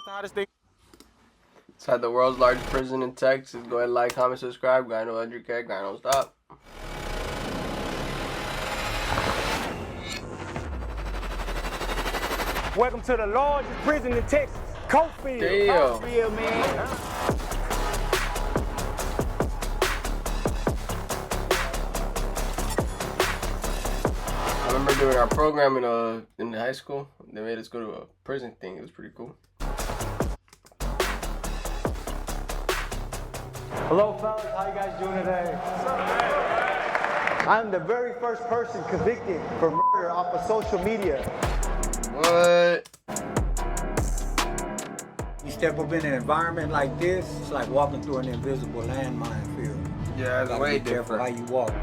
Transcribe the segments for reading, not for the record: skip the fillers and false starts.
the hottest thing. Inside the world's largest prison in Texas. Go ahead, like, comment, subscribe. Grind 100K. Grind don't stop. Welcome to the largest prison in Texas, Cofield. Damn. Cofield, man. I remember doing our program in high school. They made us go to a prison thing. It was pretty cool. Hello, fellas. How you guys doing today? I'm the very first person convicted for murder off of social media. What? You step up in an environment like this, it's like walking through an invisible landmine field. Yeah, it's way be careful different. how you walk.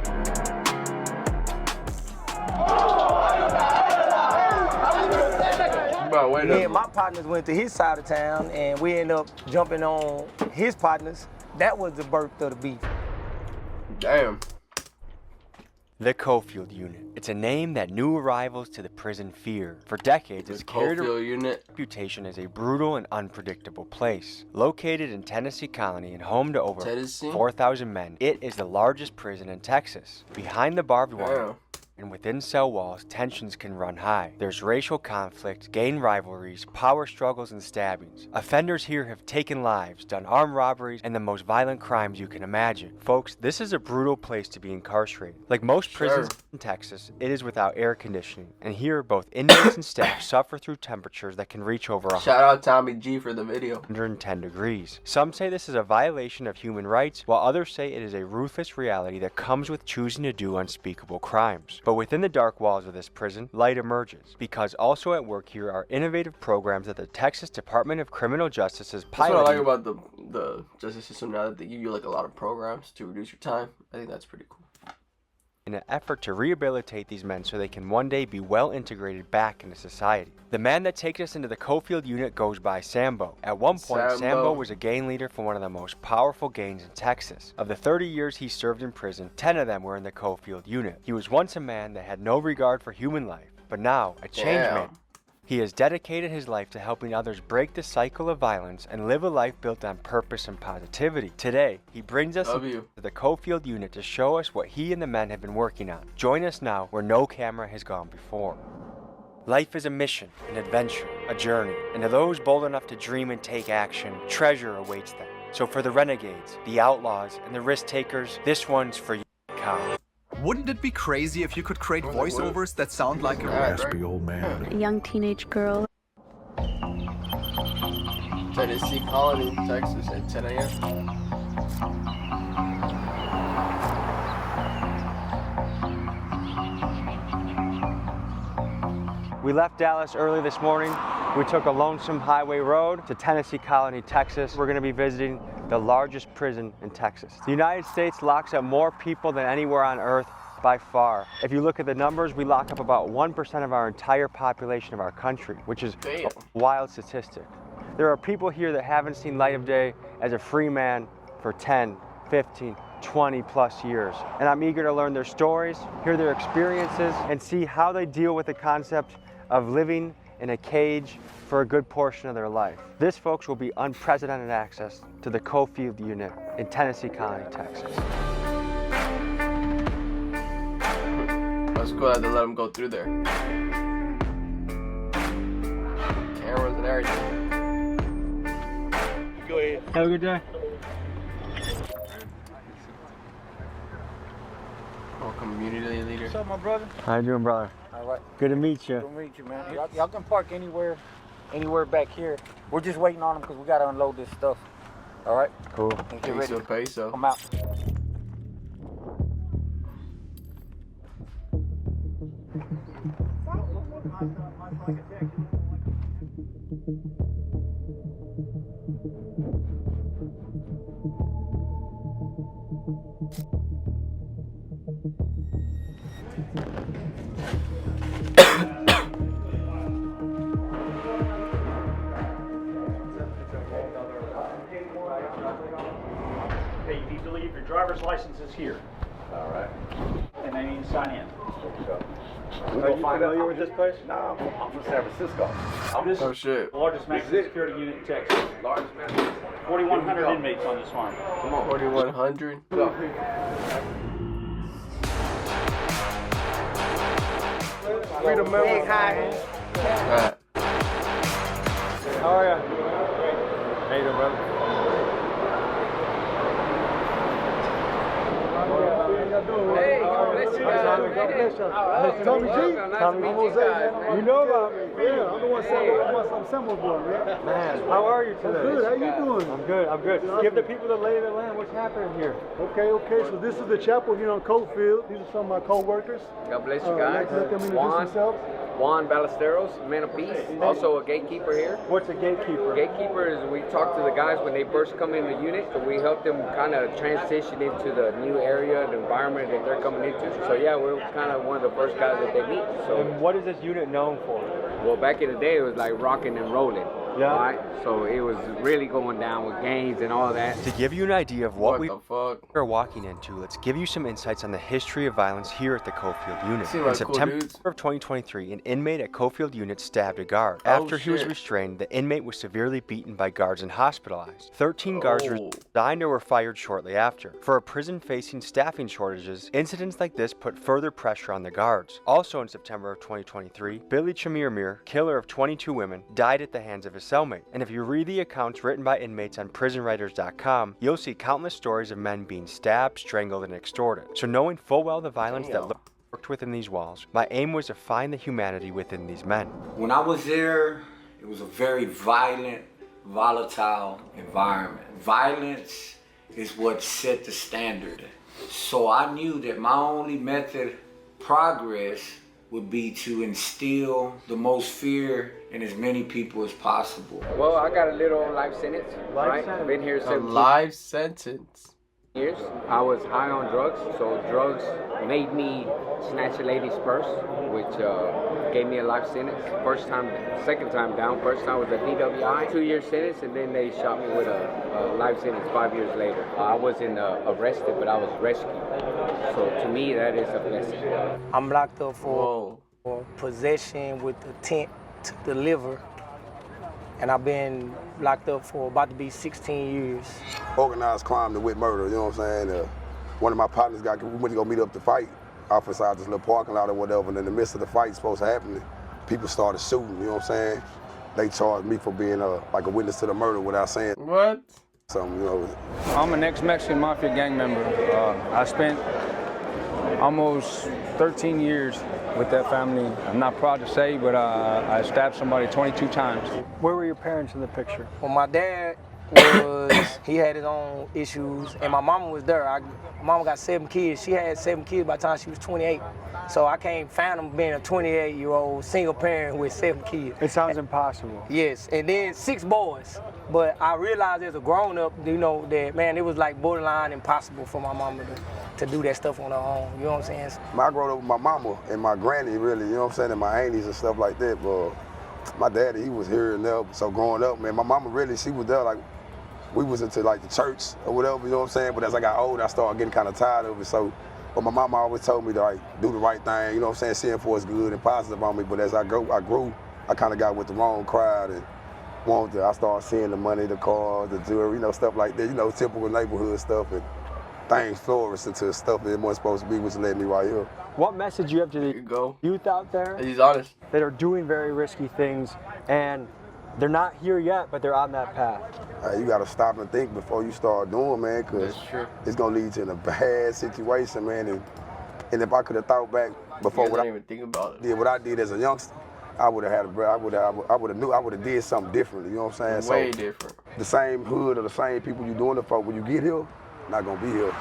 Me and my partners went to his side of town, and we ended up jumping on his partners. That was the birth of the beef. Damn. The Cofield Unit. It's a name that new arrivals to the prison fear. For decades, it's carried a reputation as a brutal and unpredictable place. Located in Tennessee Colony and home to over 4,000 men, it is the largest prison in Texas. Behind the barbed wire and within cell walls, tensions can run high. There's racial conflict, gang rivalries, power struggles, and stabbings. Offenders here have taken lives, done armed robberies, and the most violent crimes you can imagine. Folks, this is a brutal place to be incarcerated. Like most prisons in Texas, it is without air conditioning, and here both inmates and staff suffer through temperatures that can reach over Shout out Tommy G for the video. 110 degrees. Some say this is a violation of human rights, while others say it is a ruthless reality that comes with choosing to do unspeakable crimes. But within the dark walls of this prison, light emerges, because also at work here are innovative programs that the Texas Department of Criminal Justice is piloting. That's what I like about the justice system now, that they give you like a lot of programs to reduce your time. I think that's pretty cool. In an effort to rehabilitate these men so they can one day be well integrated back into society. The man that takes us into the Cofield Unit goes by Sambo. At one point, Sambo was a gang leader for one of the most powerful gangs in Texas. Of the 30 years he served in prison, 10 of them were in the Cofield Unit. He was once a man that had no regard for human life, but now a changed man. He has dedicated his life to helping others break the cycle of violence and live a life built on purpose and positivity. Today, he brings us to the Cofield Unit to show us what he and the men have been working on. Join us now where no camera has gone before. Life is a mission, an adventure, a journey, and to those bold enough to dream and take action, treasure awaits them. So for the renegades, the outlaws, and the risk takers, this one's for you, Kyle. Wouldn't it be crazy if you could create voiceovers that sound like a raspy old man? A young teenage girl. Tennessee Colony, Texas at 10 a.m. We left Dallas early this morning. We took a lonesome highway road to Tennessee Colony, Texas. We're going to be visiting the largest prison in Texas. The United States locks up more people than anywhere on earth by far. If you look at the numbers, we lock up about 1% of our entire population of our country, which is a wild statistic. There are people here that haven't seen light of day as a free man for 10, 15, 20 plus years. And I'm eager to learn their stories, hear their experiences, and see how they deal with the concept of living in a cage for a good portion of their life. This, folks, will be unprecedented access to the Cofield Unit in Tennessee Colony, Texas. Let's go ahead and let them go through there. Cameras and everything. Go ahead. Have a good day. Community leader. What's up, my brother? How you doing, brother? All right. Good to meet you. Good to meet you, man. Y'all can park anywhere back here. We're just waiting on them because we got to unload this stuff. All right? Cool. And get ready. Peso. Come out. Okay, you need to leave your driver's licenses here. All right. And then you need to sign in. Are you familiar with this place? No, I'm from San Francisco. Oh shit. Largest maximum security unit in Texas. Largest man. 4,100 inmates on this farm. Come on. 4,100. Freedom members. Alright. How are ya? How you doing, brother? Hey, God bless you guys. Tommy G. Tommy Jose. You know about me. Yeah, I'm the one some symbols boy, man. Man, how are you today? Good, how you doing? I'm good, I'm good. Give the people the lay of the land. What's happening here? Okay, so this is the chapel here on Coalfield. These are some of my co-workers. God bless you I'd guys. like to let them introduce themselves. Juan Ballesteros, man of peace, also a gatekeeper here. What's a gatekeeper? Gatekeeper is we talk to the guys when they first come in the unit, so we help them kind of transition into the new area, the environment that they're coming into. So yeah, we're kind of one of the first guys that they meet. So And what is this unit known for? well, back in the day, it was like rocking and rolling. Yeah. Right? So it was really going down with gangs and all that. To give you an idea of what we the fuck? are walking into, let's give you some insights on the history of violence here at the Coalfield Unit. Seem In like cool September dudes. of 2023, an inmate at Coalfield Unit stabbed a guard. After he was shit. restrained, the inmate was severely beaten by guards and hospitalized. 13 guards Oh. resigned or were fired shortly after. For a prison facing staffing shortages, incidents like this put further pressure on the guards. Also in September of 2023, Billy Chamirmir, killer of 22 women, died at the hands of his cellmate. And if you read the accounts written by inmates on prisonwriters.com, you'll see countless stories of men being stabbed, strangled, and extorted. So knowing full well the violence that lurked within these walls, my aim was to find the humanity within these men. When I was there, it was a very violent, volatile environment. Violence is what set the standard. So I knew that my only method of progress would be to instill the most fear in as many people as possible. Well, I got a little life sentence, right? I've been here A 17 life sentence. years. I was high on drugs, so drugs made me snatch a lady's purse, which gave me a life sentence. First time, second time down. First time was a DWI, 2-year sentence, and then they shot me with a life sentence 5 years later. I wasn't arrested, but I was rescued. So to me, that is a blessing. I'm locked up Whoa. for possession with intent to deliver. And I've been locked up for about to be 16 years. Organized crime with murder, you know what I'm saying? One of my partners we went to go meet up to fight off inside this little parking lot or whatever, and in the midst of the fight supposed to happen, people started shooting, you know what I'm saying? They charged me for being like a witness to the murder without saying What? something, you know. I'm an ex-Mexican Mafia gang member. I spent almost 13 years with that family. I'm not proud to say, but I stabbed somebody 22 times. Where were your parents in the picture? Well, my dad he had his own issues, and my mama was there. My mama got 7 kids. She had 7 kids by the time she was 28. So I can't fathom being a 28-year-old single parent with 7 kids. It sounds impossible. Yes, and then 6 boys. But I realized as a grown-up, you know, that, man, it was like borderline impossible for my mama to do that stuff on her own. You know what I'm saying? I grew up with my mama and my granny, really, you know what I'm saying, and my aunties and stuff like that, but my daddy, he was here and there. So growing up, man, my mama really, she was there, like, we was into like the church or whatever, you know what I'm saying? But as I got older, I started getting kind of tired of it. So, but my mama always told me to like do the right thing, you know what I'm saying? Seeing for it's good and positive on me. But as I grew, I kind of got with the wrong crowd and I started seeing the money, the cars, the jewelry, you know, stuff like that, you know, typical neighborhood stuff, and things flourished into stuff that it wasn't supposed to be, which led me right here. What message you have to the youth out there He's honest. that are doing very risky things and they're not here yet, but they're on that path? You gotta stop and think before you start doing, man, because it's gonna lead you in a bad situation, man. And if I could have thought back before, I didn't even think about it. Did what I did as a youngster, I would have did something differently. You know what I'm saying? Way different. The same hood or the same people you doing it for, when you get here, not gonna be here.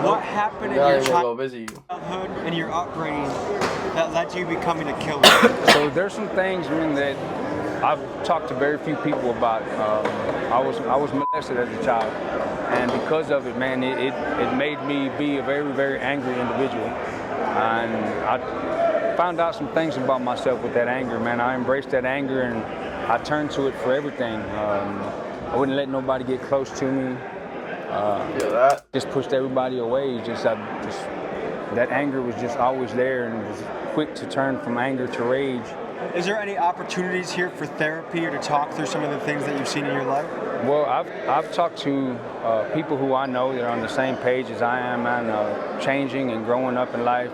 What happened in your childhood and your upbringing that led to you becoming a killer? So there's some things, man, that I've talked to very few people about. I was molested as a child, and because of it, man, it made me be a very, very angry individual. And I found out some things about myself with that anger, man. I embraced that anger and I turned to it for everything. I wouldn't let nobody get close to me. Just pushed everybody away. That anger was just always there, and quick to turn from anger to rage. Is there any opportunities here for therapy or to talk through some of the things that you've seen in your life? Well, I've talked to people who I know that are on the same page as I am and changing and growing up in life.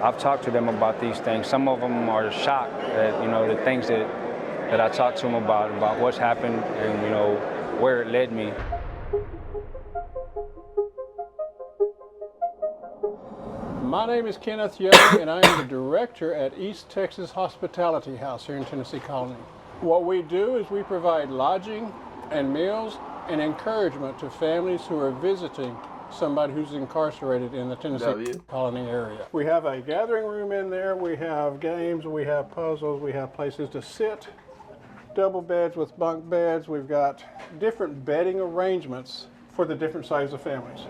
I've talked to them about these things. Some of them are shocked at, you know, the things that I talked to them about what's happened and, you know, where it led me. My name is Kenneth Young, and I am the director at East Texas Hospitality House here in Tennessee Colony. What we do is we provide lodging and meals and encouragement to families who are visiting somebody who's incarcerated in the Tennessee Colony area. We have a gathering room in there, we have games, we have puzzles, we have places to sit, double beds with bunk beds, we've got different bedding arrangements for the different sizes of families.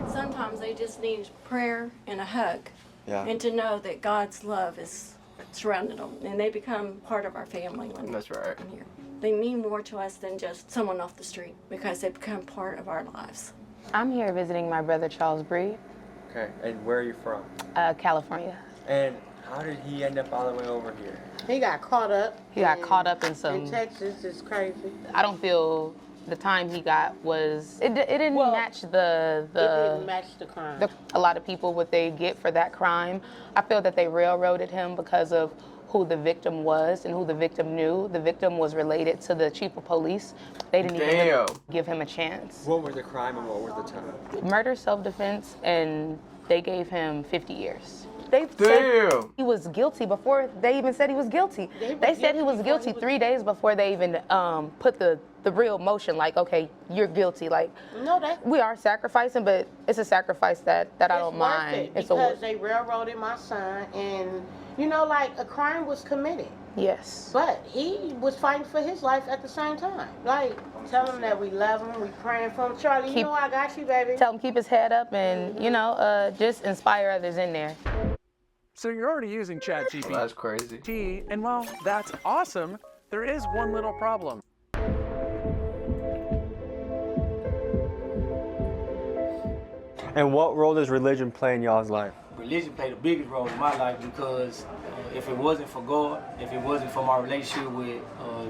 Sometimes they just need prayer and a hug, Yeah. and to know that God's love is surrounding them, and they become part of our family when That's right. they're here. They mean more to us than just someone off the street because they become part of our lives. I'm here visiting my brother Charles Bree, Okay, and where are you from? California. And how did he end up all the way over here? He got caught up. He got caught up in some. In Texas, it's crazy. I don't feel the time he got was it didn't match the It didn't match the crime. a lot of people what they get for that crime. I feel that they railroaded him because of who the victim was and who the victim knew. The victim was related to the chief of police. They didn't even give him a chance. What was the crime and what was the time? Murder, self-defense, and they gave him 50 years. They said he was guilty before they even said he was guilty. They said he was guilty 3 days before they even put the real motion, like, okay, you're guilty. Like, no, we are sacrificing, but it's a sacrifice that I don't worth mind. it It's because they railroaded my son, and you know, like a crime was committed. Yes. But he was fighting for his life at the same time. Like, tell him that we love him, we praying for him. Charlie, you know I got you, baby. Tell him keep his head up and, you know, just inspire others in there. So you're already using ChatGPT. That's crazy. And while that's awesome, there is one little problem. And what role does religion play in y'all's life? Religion played the biggest role in my life because if it wasn't for God, if it wasn't for my relationship with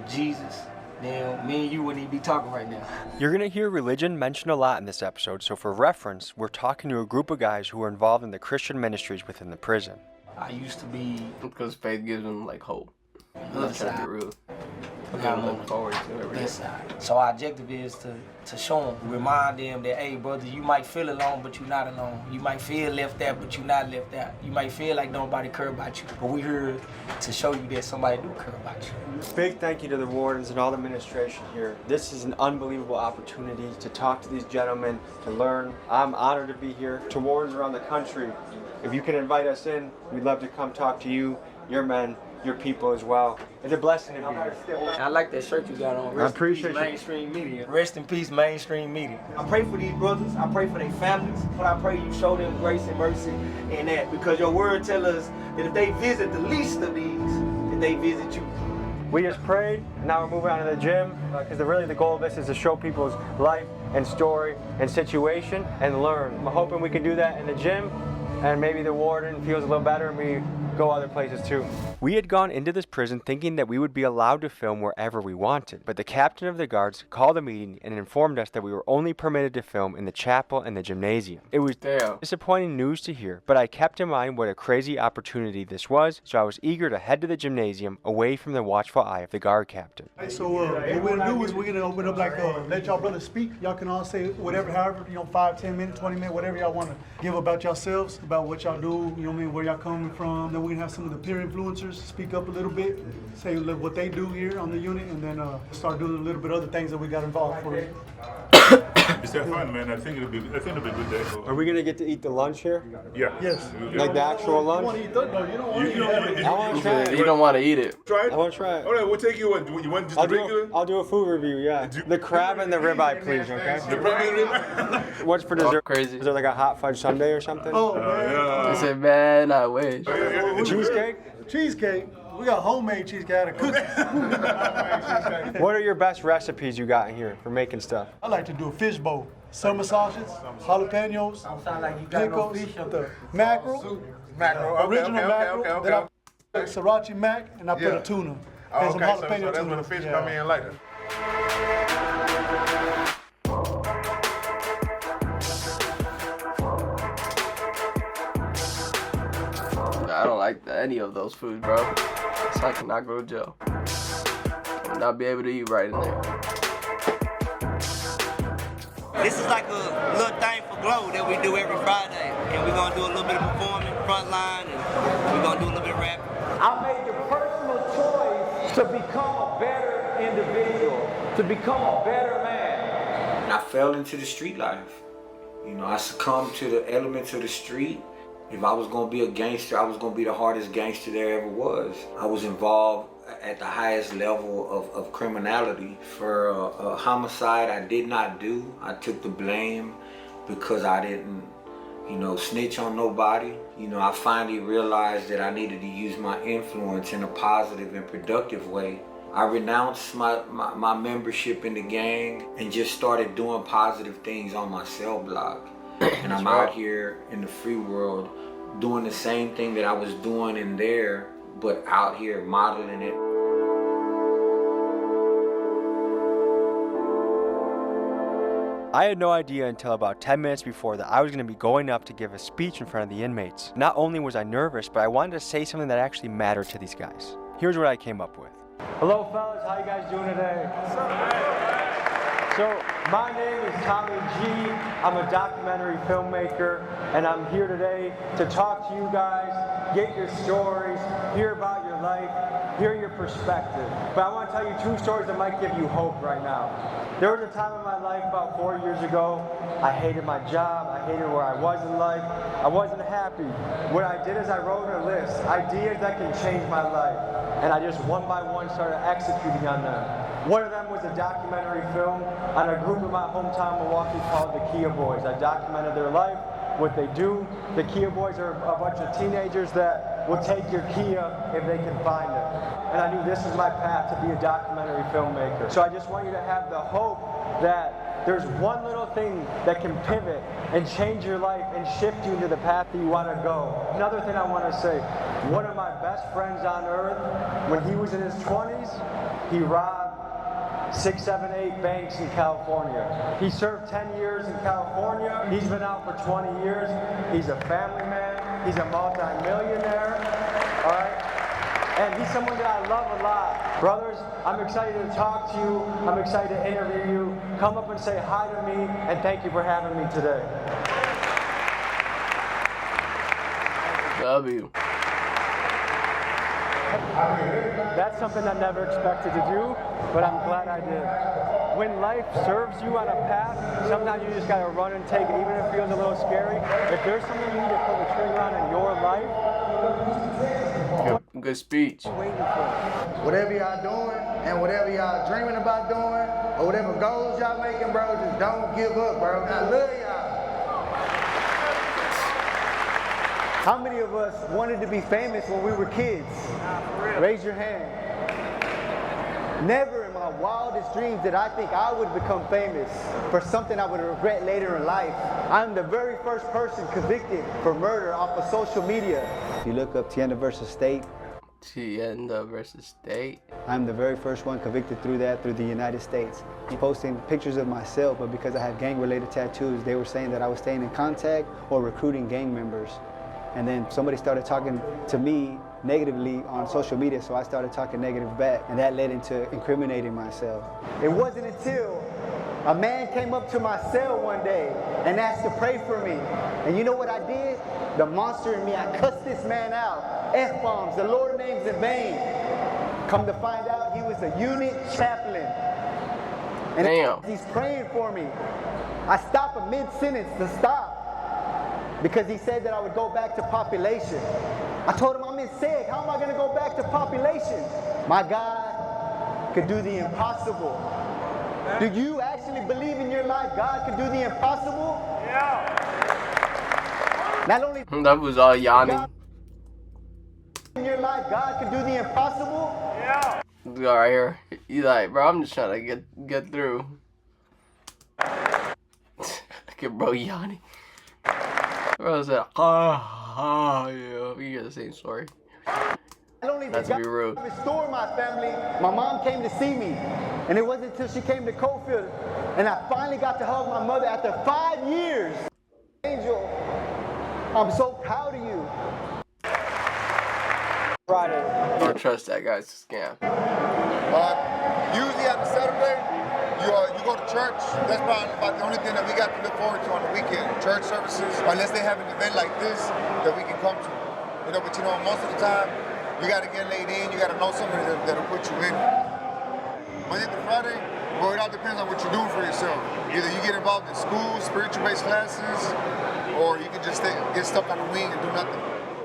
Jesus, then me and you wouldn't even be talking right now. You're going to hear religion mentioned a lot in this episode, so for reference, we're talking to a group of guys who are involved in the Christian ministries within the prison. I used to be... Because faith gives them, like, hope. Other Not trying to side. be rude. Now I'm Look forward to everything. this side. So our objective is to show them, remind them that, hey, brother, you might feel alone, but you're not alone. You might feel left out, but you're not left out. You might feel like nobody care about you, but we're here to show you that somebody do care about you. Big thank you to the wardens and all the administration here. This is an unbelievable opportunity to talk to these gentlemen, to learn. I'm honored to be here. To wardens around the country, if you can invite us in, we'd love to come talk to you, your men, your people as well. It's a blessing to be here. I like that shirt you got on. I appreciate you. Mainstream media. Rest in peace, mainstream media. I pray for these brothers. I pray for their families. But I pray you show them grace and mercy in that. Because your word tells us that if they visit the least of these, that they visit you. We just prayed, and now we're moving on to the gym, because really the goal of this is to show people's life and story and situation and learn. I'm hoping we can do that in the gym, and maybe the warden feels a little better and we go other places too. We had gone into this prison thinking that we would be allowed to film wherever we wanted, but the captain of the guards called a meeting and informed us that we were only permitted to film in the chapel and the gymnasium. It was disappointing news to hear, but I kept in mind what a crazy opportunity this was, so I was eager to head to the gymnasium away from the watchful eye of the guard captain. So what we're gonna do is we're gonna open up like let y'all brothers speak. Y'all can all say whatever, however, 5, 10 minutes, 20 minutes, whatever y'all wanna give about yourselves, about what y'all do, you know what I mean, where y'all coming from. Then we're gonna have some of the peer influencers speak up a little bit, say what they do here on the unit, and then start doing a little bit of other things that we got involved for it. It's that fun, man. I think it'll be a good day. Are we gonna get to eat the lunch here? Yeah. Yes. Like the actual lunch? You want to eat that? No, you don't want to eat that. I want to try it. You don't want to eat it. Try it? I want to try it. All right, we'll take you. You want just the regular? I'll do a food review, yeah. The crab and the ribeye, please, okay? The crab and the ribeye? What's for dessert? Crazy. Is there like a hot fudge sundae or something? Oh, man. I said, man, I wish. Cheesecake? Cheesecake. We got homemade cheesecake out of cookies. What are your best recipes you got in here for making stuff? I like to do a fish bowl. Summer sausages, jalapenos, pickles, the mackerel, original mackerel. Then I put sriracha mac, and I put a tuna. And some jalapeno so that's tuna. where the fish come in later. I don't like any of those foods, bro. So I cannot go to jail. I will not be able to eat right in there. This is like a little thing for Glow that we do every Friday. And we're going to do a little bit of performing, front line, and we're going to do a little bit of rap. I made the personal choice to become a better individual, to become a better man. And I fell into the street life. You know, I succumbed to the elements of the street. If I was gonna be a gangster, I was gonna be the hardest gangster there ever was. I was involved at the highest level of criminality. For a homicide I did not do, I took the blame because I didn't, you know, snitch on nobody. You know, I finally realized that I needed to use my influence in a positive and productive way. I renounced my membership in the gang and just started doing positive things on my cell block. And I'm out here in the free world doing the same thing that I was doing in there, but out here modeling it. I had no idea until about 10 minutes before that I was going to be going up to give a speech in front of the inmates. Not only was I nervous, but I wanted to say something that actually mattered to these guys. Here's what I came up with. Hello fellas, how you guys doing today? So, my name is Tommy G. I'm a documentary filmmaker, and I'm here today to talk to you guys, get your stories, hear about your life, hear your perspective. But I want to tell you 2 stories that might give you hope right now. There was a time in my life about 4 years ago, I hated my job, I hated where I was in life, I wasn't happy. What I did is I wrote a list, ideas that can change my life, and I just one by one started executing on them. One of them was a documentary film on a group in my hometown, Milwaukee, called the Kia Boys. I documented their life, what they do. The Kia Boys are a bunch of teenagers that will take your Kia if they can find it. And I knew this was my path to be a documentary filmmaker. So I just want you to have the hope that there's one little thing that can pivot and change your life and shift you into the path that you want to go. Another thing I want to say, one of my best friends on earth, when he was in his 20s, he robbed 6, 7, 8 banks in California. He served 10 years in California. He's been out for 20 years. He's a family man. He's a multi-millionaire. All right? And he's someone that I love a lot. Brothers, I'm excited to talk to you. I'm excited to interview you. Come up and say hi to me, and thank you for having me today. Love you. That's something I never expected to do, but I'm glad I did. When life serves you on a path, sometimes you just gotta run and take it, even if it feels a little scary. If there's something you need to pull the trigger on in your life, good speech. Whatever y'all doing and whatever y'all dreaming about doing or whatever goals y'all making, bro, just don't give up, bro. I love y'all. How many of us wanted to be famous when we were kids? Raise your hand. Never in my wildest dreams did I think I would become famous for something I would regret later in life. I'm the very first person convicted for murder off of social media. If you look up Tienda versus State. Tienda versus State. I'm the very first one convicted through the United States. Posting pictures of myself, but because I had gang-related tattoos, they were saying that I was staying in contact or recruiting gang members. And then somebody started talking to me negatively on social media, so I started talking negative back, and that led into incriminating myself. It wasn't until a man came up to my cell one day and asked to pray for me. And you know what I did? The monster in me, I cussed this man out. F-bombs, the Lord names in vain. Come to find out, he was a unit chaplain. And damn. He's praying for me. I stopped a mid-sentence to stop, because he said that I would go back to population. I told him I'm in SEG, how am I gonna go back to population? My God could do the impossible. Do you actually believe in your life God could do the impossible? Yeah. Not only that was all Yanni. In your life, God can do the impossible. Yeah. This guy right here. He's like, bro, I'm just trying to get through. Look at bro yawning. Bro said, yeah, we get the same story. That's to be rude. Restore my family. My mom came to see me, and it wasn't until she came to Cofield, and I finally got to hug my mother after 5 years. Angel, I'm so proud of you. Friday. Don't trust that guy's a scam. Usually on a Saturday, you go to church. That's probably about the only thing that we got to look forward to on the weekend. Church services, unless they have an event like this that we can come to. You know, but you know, most of the time, you got to get laid in. You got to know somebody that'll put you in. Monday to Friday, well, it all depends on what you're doing for yourself. Either you get involved in school, spiritual-based classes, or you can just get stuck on the wing and do nothing.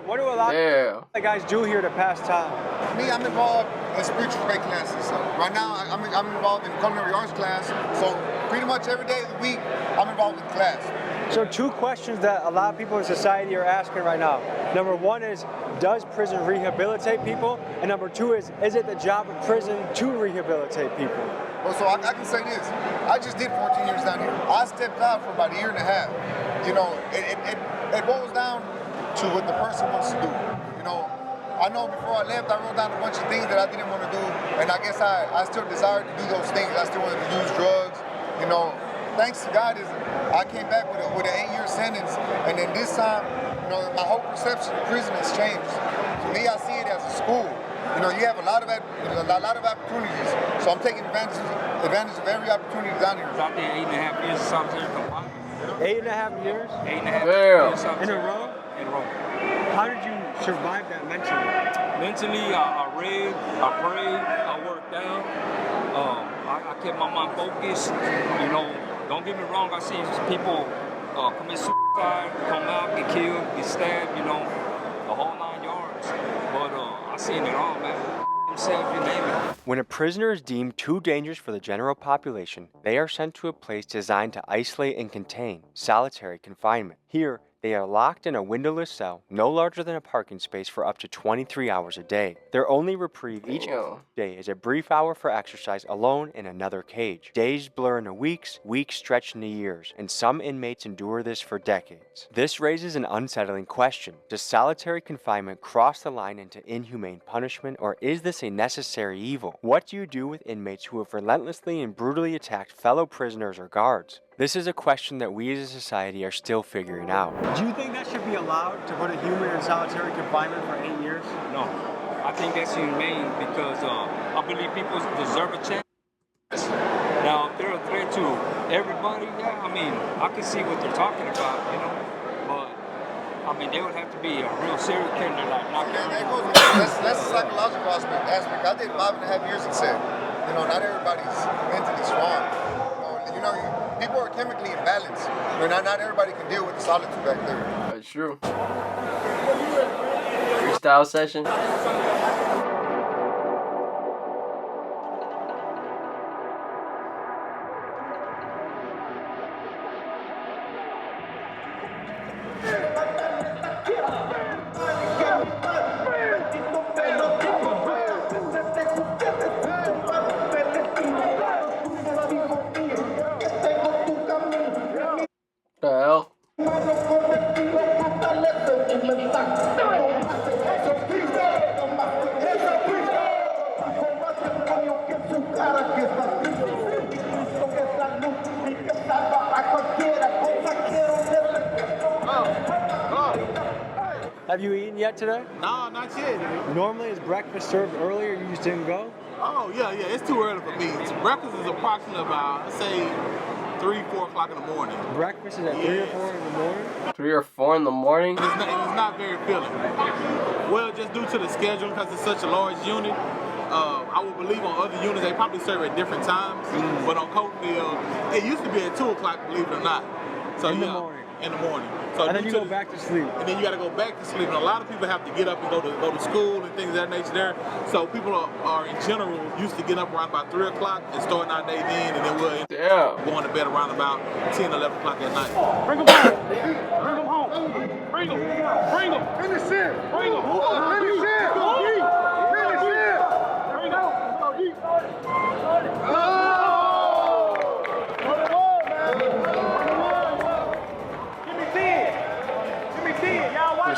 What do a lot of guys do here to pass time? Me, I'm involved in spiritual-based classes. Right now, I'm involved in culinary arts class. So pretty much every day of the week, I'm involved in class. So 2 questions that a lot of people in society are asking right now. Number 1 is, does prison rehabilitate people? And number 2 is it the job of prison to rehabilitate people? Well, so I can say this. I just did 14 years down here. I stepped out for about a year and a half. You know, it boils down to what the person wants to do. You know, I know before I left, I wrote down a bunch of things that I didn't want to do, and I guess I still desired to do those things. I still wanted to use drugs. You know, thanks to God, I came back with an 8-year sentence, and then this time, you know, my whole perception of prison has changed. To me, I see it as a school. You know, you have a lot of opportunities, so I'm taking advantage of every opportunity down here. Out there 8.5 years of solitary confinement. 8.5 years? 8.5 years in a row? In a row. How did you survive that mentally? Mentally, I read, I prayed, I worked out. I kept my mind focused. You know, don't get me wrong, I see people commit suicide, come out, get killed, get stabbed, you know, the whole 9 yards. But I seen it all, man. Himself, you name it. When a prisoner is deemed too dangerous for the general population, they are sent to a place designed to isolate and contain, solitary confinement. Here, they are locked in a windowless cell, no larger than a parking space, for up to 23 hours a day. Their only reprieve each day is a brief hour for exercise alone in another cage. Days blur into weeks, weeks stretch into years, and some inmates endure this for decades. This raises an unsettling question. Does solitary confinement cross the line into inhumane punishment, or is this a necessary evil? What do you do with inmates who have relentlessly and brutally attacked fellow prisoners or guards? This is a question that we as a society are still figuring out. Do you think that should be allowed to put a human in solitary confinement for 8 years? No. I think that's humane because I believe people deserve a chance. Now, if they're a threat to everybody, yeah, I mean, I can see what they're talking about, you know, but I mean, they would have to be a real serial killer, like not. That's a psychological aspect. I did 5.5 years in set. You know, not everybody's mentally strong. You know, people are chemically imbalanced. I mean, not everybody can deal with the solitude back there. That's true. Freestyle session. The hell? Have you eaten yet today? No, not yet. Normally, is breakfast served earlier? You just didn't go? Oh, yeah, it's too early for me. Breakfast is approximately about, I'd say, 3, 4 o'clock in the morning. Breakfast is at 3 or 4 in the morning? 3 or 4 in the morning? It's not very filling. Well, just due to the schedule, because it's such a large unit, I would believe on other units they probably serve at different times. But on Cofield, it used to be at 2 o'clock, believe it or not. So in the morning. In the morning. So and then you go back to sleep. And then you got to go back to sleep. And a lot of people have to get up and go to school and things of that nature there. So people are in general used to get up around about 3 o'clock and starting our day then, and then we'll going to bed around about 10, 11 o'clock at night. Bring them home, baby. Bring them home. Bring them. Bring them. Finish it. Bring them. Finish it.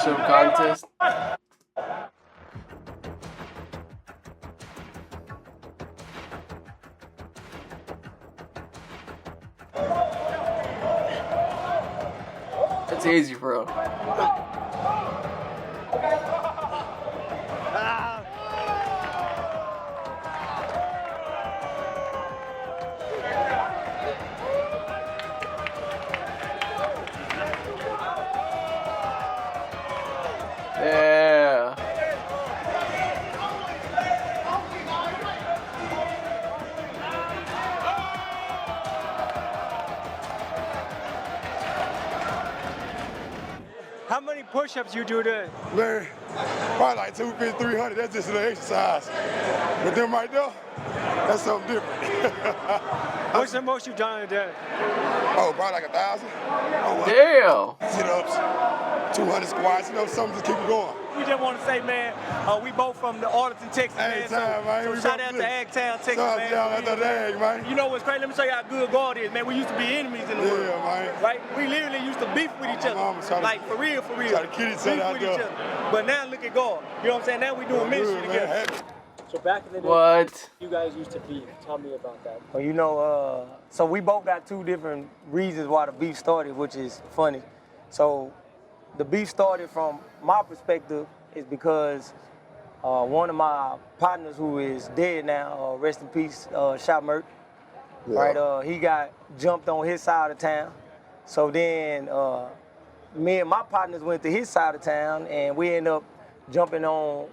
push-up contest. It's easy, bro. Yeah. How many push-ups you do today? Man, probably like 250, 300. That's just an exercise. But them right there, that's something different. What's the most you've done in a day? Oh, probably like 1,000. Damn. Sit-ups, 200 squats, you know, something just keep it going. We just want to say, man, we both from the Arlington, Texas, man. So shout out to Agtown, Texas, man. Shout out to the Ag, man. You know what's crazy? Let me show you how good God is, man. We used to be enemies in the world. Yeah, man. Right? We literally used to beef with each other. Like, for real. Try to kill each other out there. But now look at God. You know what I'm saying? Now we doing ministry together. So back in the day, What? you guys used to beef. Tell me about that. Well, you know, so we both got two different reasons why the beef started, which is funny. So the beef started from my perspective is because one of my partners who is dead now, rest in peace, Shot Merck, right? He got jumped on his side of town. So then me and my partners went to his side of town and we ended up jumping on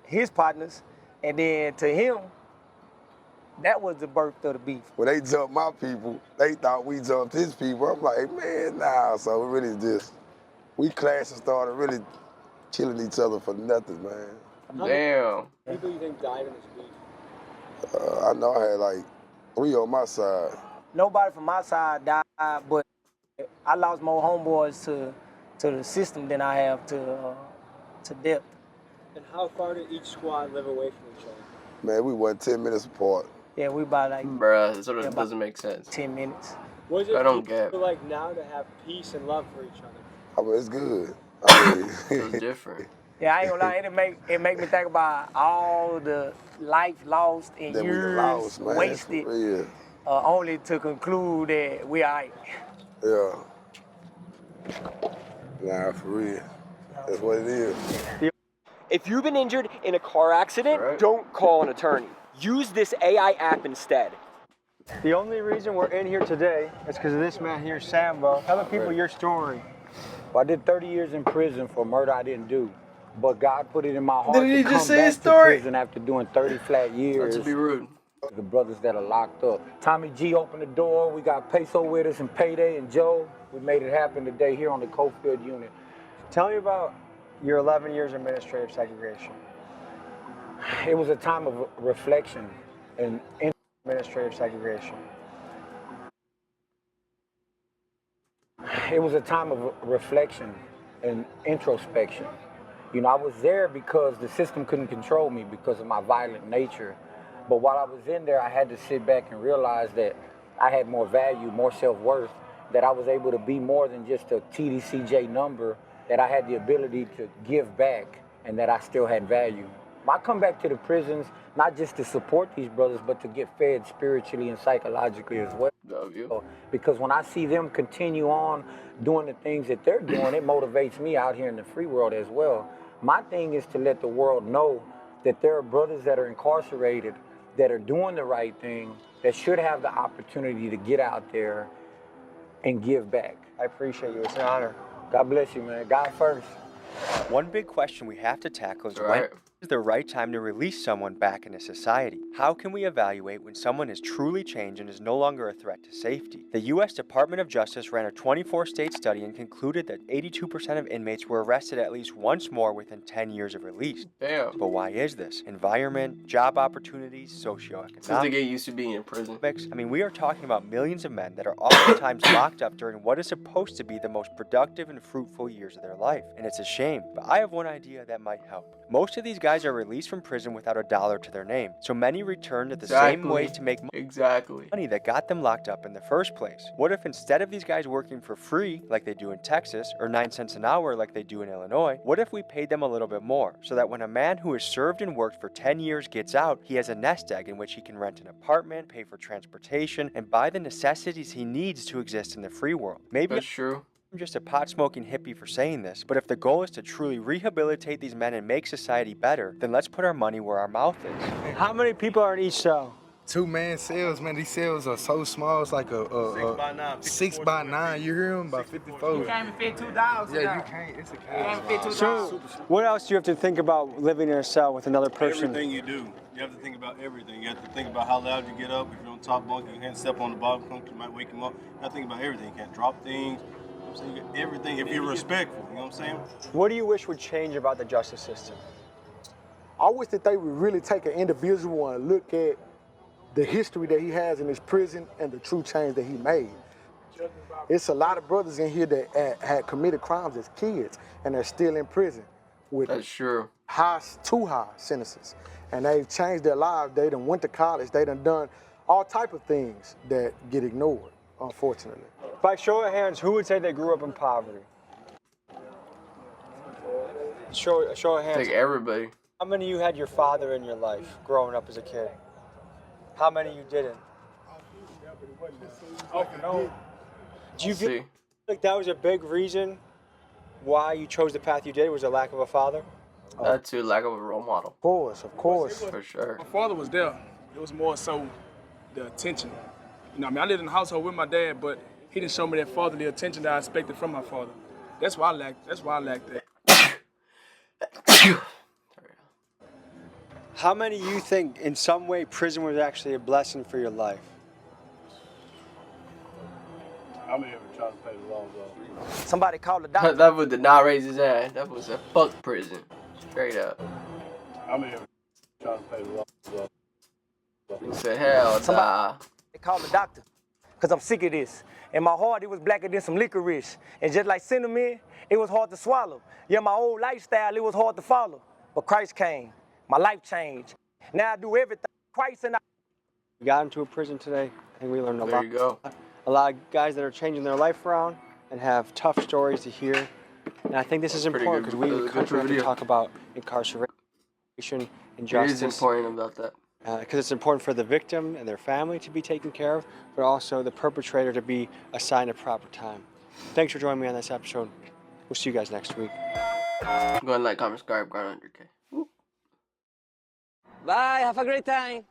his partners. And then to him, that was the birth of the beef. When they jumped my people, they thought we jumped his people. I'm like, man, nah. So we really just, we clashed and started really killing each other for nothing, man. Damn. How many people you think died in this beef? I know I had like 3 on my side. Nobody from my side died, but I lost more homeboys to the system than I have to death. And how far did each squad live away from each other? Man, we went 10 minutes apart. Yeah, we about like... Bruh, so it doesn't make sense. 10 minutes. What does I don't it get. feel like now to have peace and love for each other? I mean, it's good. I mean, It's different. Yeah, I ain't gonna lie, it make me think about all the life lost and that we years lost, man. wasted, Yeah. only to conclude that we all right. Yeah. Nah, for real. That's what it is. If you've been injured in a car accident, don't call an attorney. Use this AI app instead. The only reason we're in here today is because of this man here, Sambo. Tell the people your story. Well, I did 30 years in prison for murder I didn't do. But God put it in my heart Didn't he to just come say his back story? to prison after doing 30 flat years. Not to be rude. The brothers that are locked up. Tommy G opened the door. We got Peso with us and Payday and Joe. We made it happen today here on the Cofield unit. Tell me about your 11 years of administrative segregation. It was a time of reflection and Administrative segregation. it was a time of reflection and introspection. You know, I was there because the system couldn't control me because of my violent nature. But while I was in there, I had to sit back and realize that I had more value, more self-worth, that I was able to be more than just a TDCJ number, that I had the ability to give back and that I still had value. I come back to the prisons, not just to support these brothers, but to get fed spiritually and psychologically as well. Love you. Because when I see them continue on doing the things that they're doing, it motivates me out here in the free world as well. My thing is to let the world know that there are brothers that are incarcerated, that are doing the right thing, that should have the opportunity to get out there and give back. I appreciate you. It's an honor. God bless you, man. God first. One big question we have to tackle is when is the right time to release someone back into society? How can we evaluate when someone has truly changed and is no longer a threat to safety? The U.S. Department of Justice ran a 24-state study and concluded that 82% of inmates were arrested at least once more within 10 years of release. Damn. But why is this? Environment, job opportunities, socioeconomic. Since they get used to being in prison. I mean, we are talking about millions of men that are oftentimes locked up during what is supposed to be the most productive and fruitful years of their life. And it's a shame, but I have one idea that might help. Most of these guys guys are released from prison without a dollar to their name. So many return to the same ways to make money that got them locked up in the first place. What if instead of these guys working for free, like they do in Texas, or 9 cents an hour like they do in Illinois, what if we paid them a little bit more, so that when a man who has served and worked for 10 years gets out, he has a nest egg in which he can rent an apartment, pay for transportation, and buy the necessities he needs to exist in the free world. Maybe that's true. I'm just a pot-smoking hippie for saying this, but if the goal is to truly rehabilitate these men and make society better, then let's put our money where our mouth is. How many people are in each cell? 2-man cells, man. These cells are so small. It's like a 6 by 9. You hear them? About 54. You can't even fit 2 dogs. Yeah, you can't. It's a cage. You can't fit 2 So, dogs. what else do you have to think about living in a cell with another person? Everything you do. You have to think about everything. You have to think about how loud you get up. If you're on top bunk, you can't step on the bottom bunk, you might wake him up. You have to think about everything. You can't drop things. So you get everything if you're respectful, you know what I'm saying? What do you wish would change about the justice system? I wish that they would really take an individual and look at the history that he has in his prison and the true change that he made. It's a lot of brothers in here that had committed crimes as kids and they're still in prison with too high sentences. And they've changed their lives. They done went to college. They done all type of things that get ignored, unfortunately. By show of hands, who would say they grew up in poverty? Show of hands. Take everybody. How many of you had your father in your life growing up as a kid? How many of you didn't? Oh, no. Do you feel like that was a big reason why you chose the path you did? Was a lack of a father? That's a lack of a role model. Of course. For sure. My father was there. It was more so the attention. You know, I mean, I lived in the household with my dad, but he didn't show me that fatherly attention that I expected from my father. That's why I lacked that. How many of you think in some way prison was actually a blessing for your life? I'm here trying to play the long ball. Somebody called the doctor. That fool did not raise his hand. That was a fuck prison. Straight up. I'm here trying to play the long ball. He said, hell nah. They called the doctor, because I'm sick of this. In my heart, it was blacker than some licorice. And just like cinnamon, it was hard to swallow. Yeah, my old lifestyle, it was hard to follow. But Christ came. My life changed. Now I do everything. Christ and I. We got into a prison today, and we learned a lot. There you go. A lot of guys that are changing their life around and have tough stories to hear. And I think this is important because we in the country have to talk about incarceration, injustice. It is important about that. Because it's important for the victim and their family to be taken care of, but also the perpetrator to be assigned a proper time. Thanks for joining me on this episode. We'll see you guys next week. Go ahead and like, comment, subscribe, grind 100K. Bye, have a great time.